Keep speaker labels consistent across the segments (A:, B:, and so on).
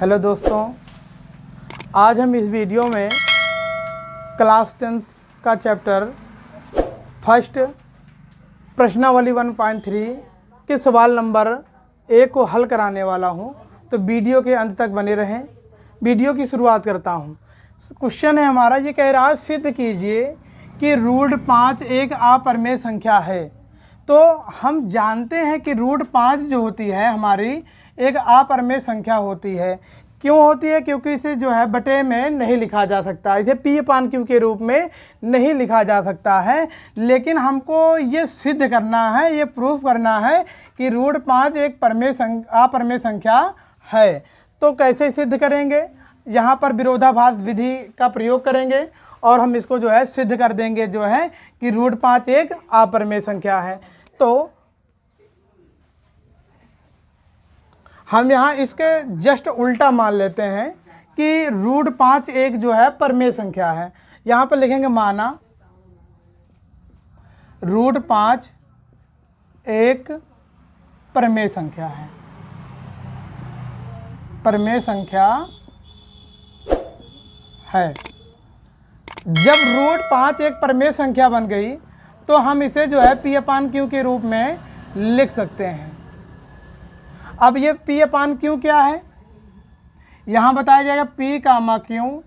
A: Hello दोस्तों, आज हम इस वीडियो में क्लास 10 का चैप्टर फर्स्ट प्रश्नावली 1.3 के सवाल नंबर 1 को हल कराने वाला हूं। तो वीडियो के अंत तक बने रहें। वीडियो की शुरुआत करता हूं। क्वेश्चन है हमारा, ये कह रहा है सिद्ध कीजिए कि रूट 5 एक अपरिमेय संख्या है। तो हम जानते हैं कि रूट 5 जो होती है हमारी एक अपरिमेय संख्या होती है। क्यों होती है? क्योंकि इसे जो है बटे में नहीं लिखा जा सकता, इसे P/Q के रूप में नहीं लिखा जा सकता है। लेकिन हमको ये सिद्ध करना है, ये प्रूफ करना है कि रूट 5 एक अपरिमेय संख्या है। तो कैसे सिद्ध करेंगे? यहाँ पर विरोधाभास विधि का प्रयोग करेंगे और हम इसको जो है सिद्ध कर देंगे जो है कि रूट 5 एक अपरिमेय संख्या है। तो हम यहाँ इसके जस्ट उल्टा मान लेते हैं कि रूट 5 एक जो है परिमेय संख्या है। यहाँ पर लिखेंगे माना रूट 5 एक परिमेय संख्या है। परिमेय संख्या है। जब रूट 5 एक परिमेय संख्या बन गई तो हम इसे जो है P/Q के रूप में लिख सकते हैं। अब ये P/Q क्या है? यहाँ बताया जाएगा P/Q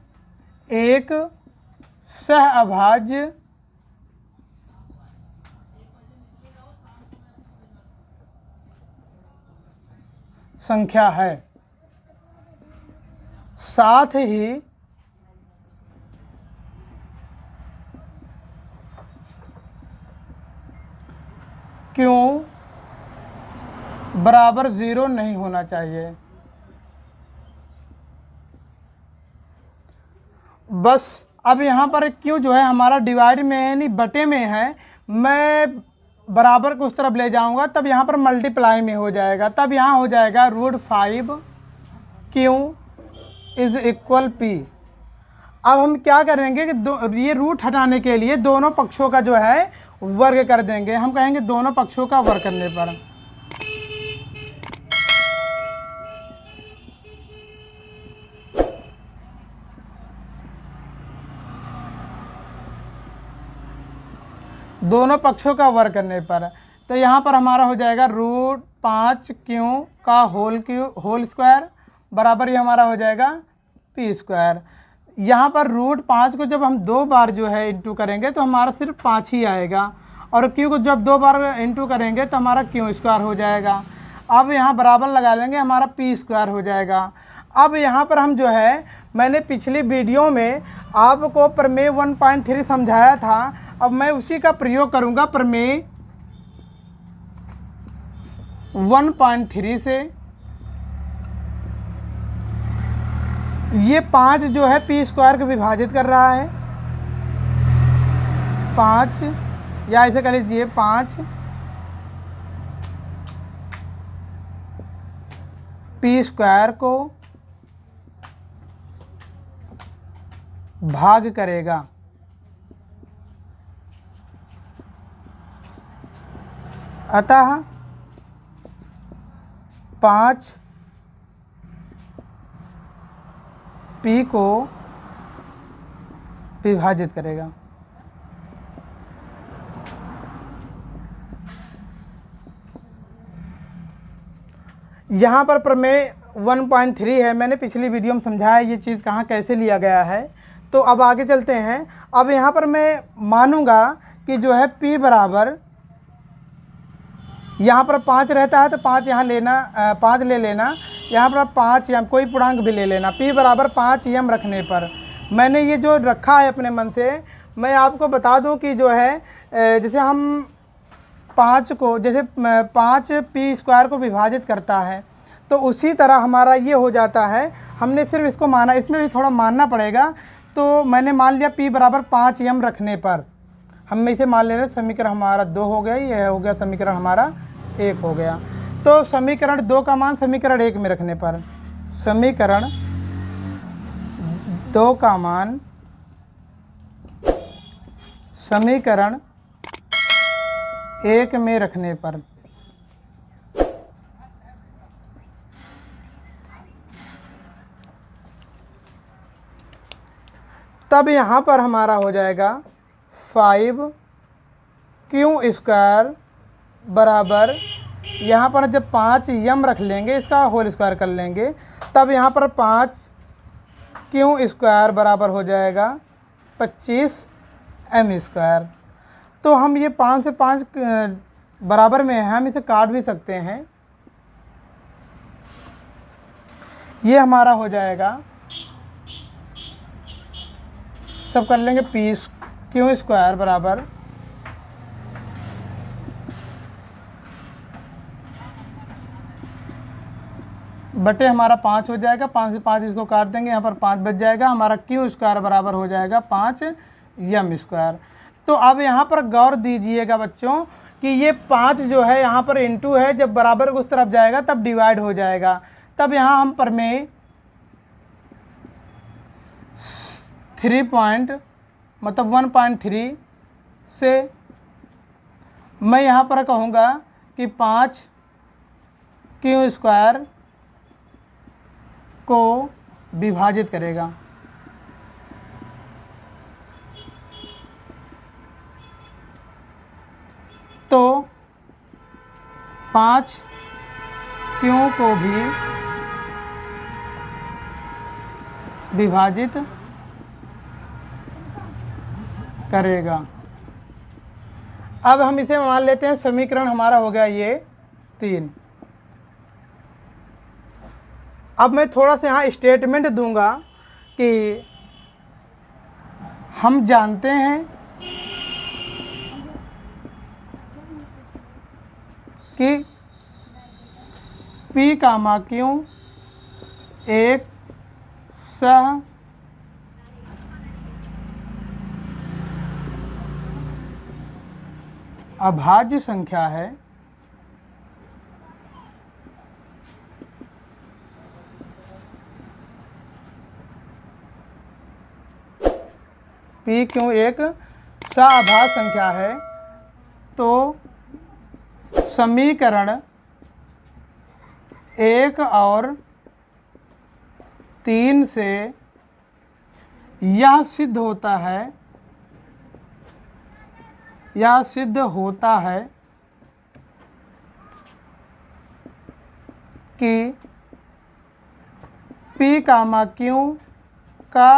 A: एक सहअभाज्य संख्या है। साथ ही क्यों बराबर 0 नहीं होना चाहिए। बस अब यहाँ पर क्यों जो है हमारा डिवाइड में है, नहीं बटे में है। मैं बराबर को उस तरफ ले जाऊंगा तब यहाँ पर मल्टीप्लाई में हो जाएगा। तब यहाँ हो जाएगा root 5 Q is equal P। अब हम क्या करेंगे कि ये रूट हटाने के लिए दोनों पक्षों का जो है वर्ग कर देंगे। हम कहेंगे दोनों पक्षों का वर्ग करने पर दोनों पक्षों का वर्ग करने पर तो यहाँ पर हमारा हो जाएगा रूट 5 क्यू का होल स्क्वायर बराबर ही हमारा हो जाएगा P²। यहाँ पर रूट 5 को जब हम 2 बार जो है इंटू करेंगे तो हमारा सिर्फ 5 ही आएगा, और क्यू को जब 2 बार इंटू करेंगे तो हमारा Q² हो जाएगा। अब यहाँ बराबर लगा लेंगे, हमारा P² हो जाएगा। अब यहाँ पर हम जो है मैंने पिछली वीडियो में आपको प्रमेय 1.3 समझाया था। अब मैं उसी का प्रयोग करूँगा प्रमेय 1.3 से। ये 5 जो है P² को विभाजित कर रहा है। 5 या ऐसे कह लीजिए 5 P² को भाग करेगा। अतः 5 P को विभाजित करेगा। यहाँ पर प्रमेय 1.3 है। मैंने पिछली वीडियो में समझाया ये चीज़ कहाँ कैसे लिया गया है। तो अब आगे चलते हैं। अब यहाँ पर मैं मानूंगा कि जो है P बराबर, यहाँ पर 5 रहता है तो 5 यहाँ लेना, 5 ले लेना। यहाँ पर 5 या कोई पूर्णांक भी ले लेना। P बराबर 5 m रखने पर मैंने ये जो रखा है अपने मन से, मैं आपको बता दूं कि जो है जैसे हम 5 को, जैसे 5 P² को विभाजित करता है तो उसी तरह हमारा ये हो जाता है। हमने सिर्फ इसको माना, इसमें भी थोड़ा मानना पड़ेगा। तो मैंने मान लिया P बराबर 5 m रखने पर हम इसे मान ले रहे, समीकरण हमारा 2 हो गया, यह हो गया समीकरण हमारा 1 हो गया। तो समीकरण 2 का मान समीकरण 1 में रखने पर, समीकरण 2 का मान समीकरण 1 में रखने पर तब यहाँ पर हमारा हो जाएगा 5q² बराबर, यहाँ पर जब 5 यम रख लेंगे इसका होल स्क्वायर कर लेंगे, तब यहाँ पर 5q² बराबर हो जाएगा 25m²। तो हम ये 5 से 5 बराबर में है, हम इसे काट भी सकते हैं। ये हमारा हो जाएगा, सब कर लेंगे, pq² बराबर बटे हमारा 5 हो जाएगा, 5 से 5 इसको काट देंगे, यहाँ पर 5 बच जाएगा, हमारा q² बराबर हो जाएगा 5m²। तो अब यहाँ पर गौर दीजिएगा बच्चों कि ये 5 जो है यहाँ पर इंटू है, जब बराबर उस तरफ जाएगा तब डिवाइड हो जाएगा। तब यहाँ हम प्रमेय 1.3 से मैं यहाँ पर कहूँगा कि 5q² को विभाजित करेगा। तो 5q को भी विभाजित करेगा। अब हम इसे मान लेते हैं, समीकरण हमारा हो गया ये 3। अब मैं थोड़ा सा यहाँ स्टेटमेंट दूंगा कि हम जानते हैं कि P, Q एक सह अभाज्य संख्या है PQ एक सह-अभाज्य संख्या है। तो समीकरण 1 और 3 से यह सिद्ध होता है कि P, Q का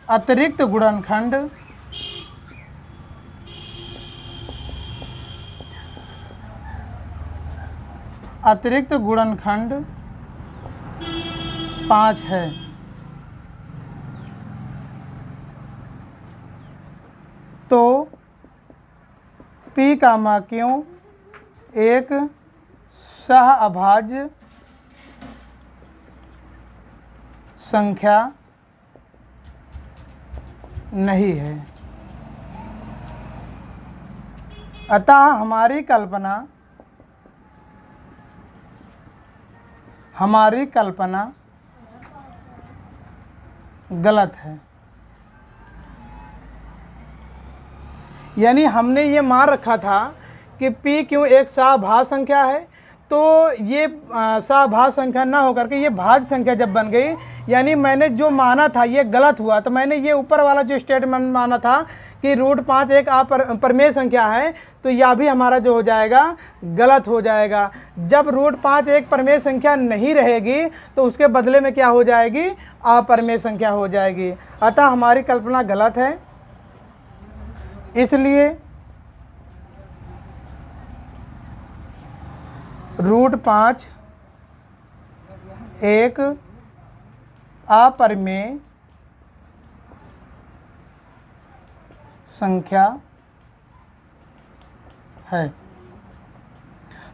A: अतिरिक्त गुणनखंड अतिरिक्त गुणनखंड 5 है। तो P, Q एक सह-अभाज्य संख्या नहीं है। अतः हमारी कल्पना गलत है। यानी हमने ये मान रखा था कि PQ एक सह-अभाज्य संख्या है, तो ये सह-अभाज्य संख्या ना होकर के ये भाज्य संख्या जब बन गई, यानी मैंने जो माना था ये गलत हुआ। तो मैंने ये ऊपर वाला जो स्टेटमेंट माना था कि √5 एक अपरिमेय संख्या है, तो यह भी हमारा जो हो जाएगा गलत हो जाएगा। जब √5 एक परिमेय संख्या नहीं रहेगी तो उसके बदले में क्या हो जाएगी, अपरिमेय संख्या हो जाएगी। अतः हमारी कल्पना गलत है। इसलिए √5 एक अपरिमेय संख्या है।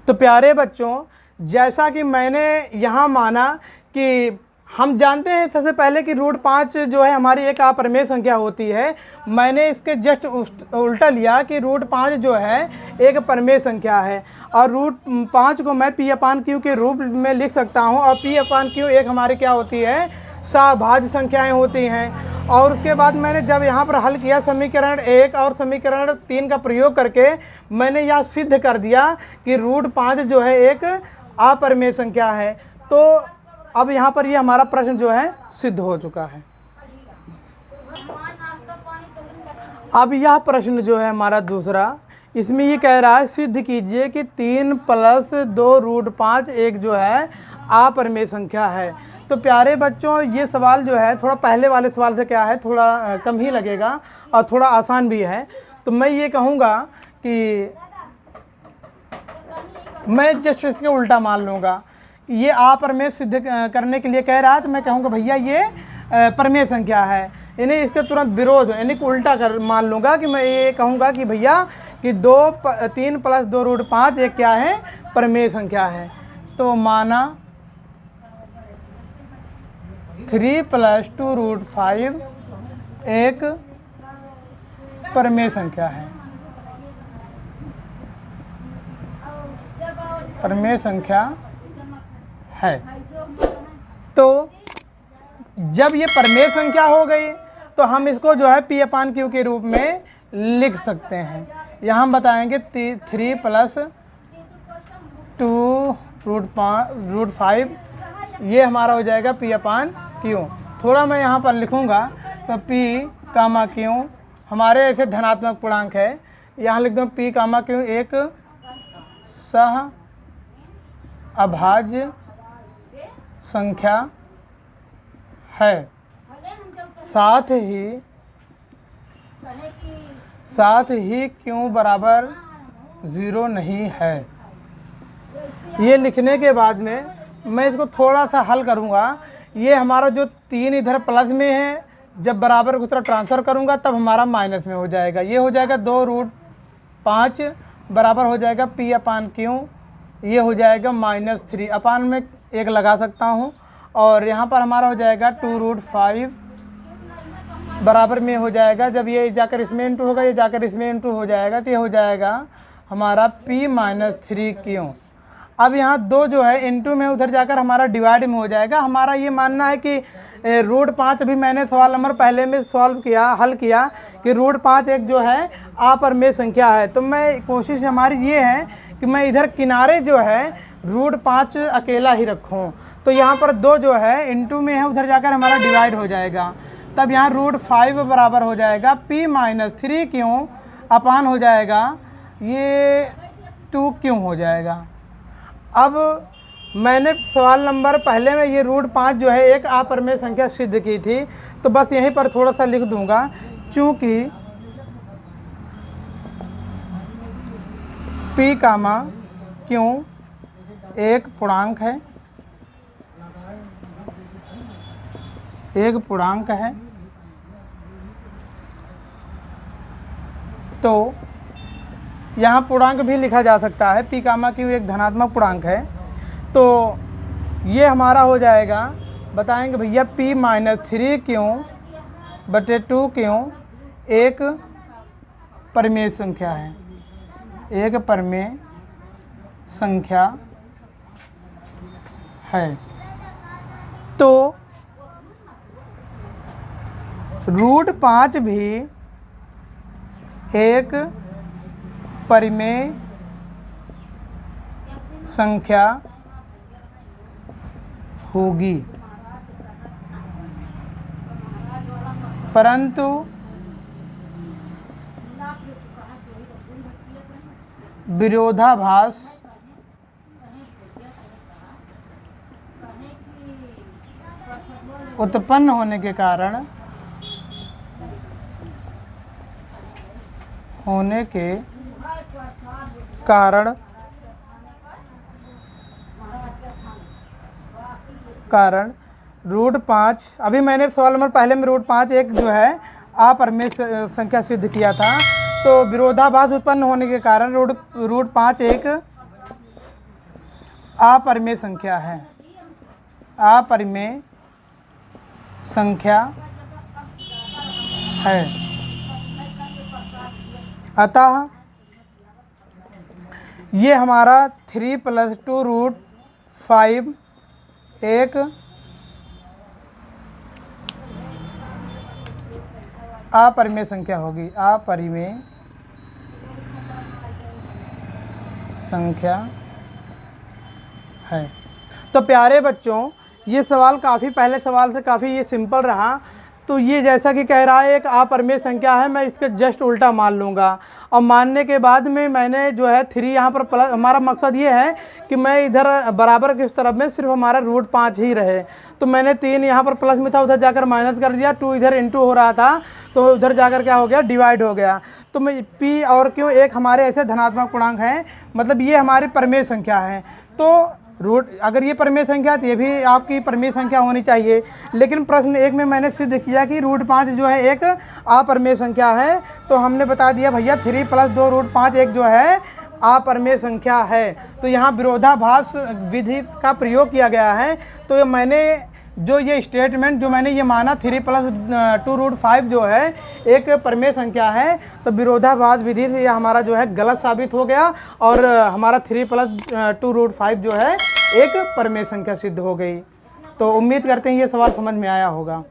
A: तो प्यारे बच्चों, जैसा कि मैंने यहाँ माना कि हम जानते हैं सबसे पहले कि √5 जो है हमारी एक अपरिमेय संख्या होती है, मैंने इसके जस्ट उल्टा लिया कि √5 जो है एक परिमेय संख्या है और √5 को मैं P/Q के रूप में लिख सकता हूं। और P/Q एक हमारी क्या होती है, सह-अभाज्य संख्याएं होती हैं। और उसके बाद मैंने जब यहाँ पर हल किया समीकरण 1 और समीकरण 3 का प्रयोग करके मैंने यह सिद्ध कर दिया कि √5 जो है एक अपरिमेय संख्या है। तो अब यहाँ पर ये हमारा प्रश्न जो है सिद्ध हो चुका है। अब यह प्रश्न जो है हमारा दूसरा, इसमें ये कह रहा है सिद्ध कीजिए कि 3 + 2√5 एक जो है अपरिमेय संख्या है। तो प्यारे बच्चों, ये सवाल जो है थोड़ा पहले वाले सवाल से क्या है, थोड़ा कम ही लगेगा और थोड़ा आसान भी है। तो मैं ये कहूँगा कि मैं जस्ट इसके उल्टा मान लूँगा। ये अपरिमेय सिद्ध करने के लिए कह रहा है, तो मैं कहूँगा भैया ये परिमेय संख्या है। यानी इसके तुरंत विरोध यानी कि उल्टा कर मान लूँगा कि मैं ये कहूँगा कि भैया कि 3 + 2√5 एक क्या है, परिमेय संख्या है। तो माना 3 + 2√5 एक परिमेय संख्या है, परिमेय संख्या है। तो जब ये परिमेय संख्या हो गई तो हम इसको जो है P/Q के रूप में लिख सकते हैं। यहाँ हम बताएंगे 3 + 2√5 ये हमारा हो जाएगा P/Q। थोड़ा मैं यहाँ पर लिखूँगा तो P/Q हमारे ऐसे धनात्मक पूर्णांक है, यहाँ लिख दूँ P/Q एक सह अभाज्य संख्या है, साथ ही Q बराबर 0 नहीं है। ये लिखने के बाद में मैं इसको थोड़ा सा हल करूँगा। ये हमारा जो 3 इधर प्लस में है, जब बराबर को तरफ ट्रांसफ़र करूँगा तब हमारा माइनस में हो जाएगा। ये हो जाएगा 2√5 बराबर हो जाएगा P/Q। ये हो जाएगा -3 अपान में एक लगा सकता हूँ, और यहाँ पर हमारा हो जाएगा 2√5 बराबर में हो जाएगा, जब ये जाकर इसमें इंटू होगा, ये जाकर इसमें इंटू हो जाएगा, तो ये हो जाएगा हमारा P-3Q। अब यहाँ 2 जो है इंटू में उधर जाकर हमारा डिवाइड में हो जाएगा। हमारा ये मानना है कि √5 अभी मैंने सवाल नंबर पहले में सॉल्व किया, हल किया कि √5 एक जो है अपरिमेय संख्या है। तो मैं कोशिश हमारी ये है कि मैं इधर किनारे जो है √5 अकेला ही रखूँ। तो यहाँ पर 2 जो है इंटू में है, उधर जाकर हमारा डिवाइड हो जाएगा। तब यहाँ √5 बराबर हो जाएगा P-3Q अपान हो जाएगा ये 2Q हो जाएगा। अब मैंने सवाल नंबर पहले में ये √5 जो है एक अपरिमेय संख्या सिद्ध की थी, तो बस यहीं पर थोड़ा सा लिख दूंगा, चूँकि P/Q एक पूर्णांक है, एक पूर्णांक है, तो यहाँ पूर्णांक भी लिखा जा सकता है। P/Q एक धनात्मक पूर्णांक है, तो ये हमारा हो जाएगा, बताएंगे भैया P-3Q/2Q एक परिमेय संख्या है, एक परिमेय संख्या है। तो √5 भी एक परिमेय संख्या होगी, परंतु विरोधाभास उत्पन्न होने के कारण √5 अभी मैंने सवाल नंबर पहले में √5 एक जो है अपरिमेय संख्या सिद्ध किया था, तो विरोधाभास उत्पन्न होने के कारण √5 एक अपरिमेय संख्या है, अपरिमेय संख्या है। अतः ये हमारा 3 + 2√5 एक अपरिमेय संख्या होगी, अपरिमेय संख्या है। तो प्यारे बच्चों, ये सवाल काफ़ी पहले सवाल से काफ़ी ये सिंपल रहा। तो तो ये जैसा कि कह रहा है एक अपरिमेय संख्या है, मैं इसके जस्ट उल्टा मान लूँगा। और मानने के बाद में मैंने जो है 3 यहाँ पर प्लस, हमारा मकसद ये है कि मैं इधर बराबर की उस तरफ में सिर्फ हमारा रूट 5 ही रहे। तो मैंने 3 यहाँ पर प्लस में था, उधर जाकर माइनस कर दिया, 2 इधर इंटू हो रहा था तो उधर जाकर क्या हो गया, डिवाइड हो गया। तो मैं पी और क्यों एक हमारे ऐसे धनात्मक पूर्णांक हैं, मतलब ये हमारी परिमेय संख्या है। तो रूट अगर ये परिमेय संख्या तो ये भी आपकी परिमेय संख्या होनी चाहिए। लेकिन प्रश्न 1 में मैंने सिद्ध किया कि रूट 5 जो है एक अपरिमेय संख्या है, तो हमने बता दिया भैया 3 + 2 रूट 5 एक जो है अपरिमेय संख्या है। तो यहाँ विरोधाभास विधि का प्रयोग किया गया है। तो मैंने जो ये स्टेटमेंट जो मैंने ये माना 3 + 2 रूट 5 जो है एक परिमेय संख्या है, तो विरोधाभास विधि से यह हमारा जो है गलत साबित हो गया और हमारा 3 + 2 रूट 5 जो है एक परिमेय संख्या सिद्ध हो गई। तो उम्मीद करते हैं ये सवाल समझ में आया होगा।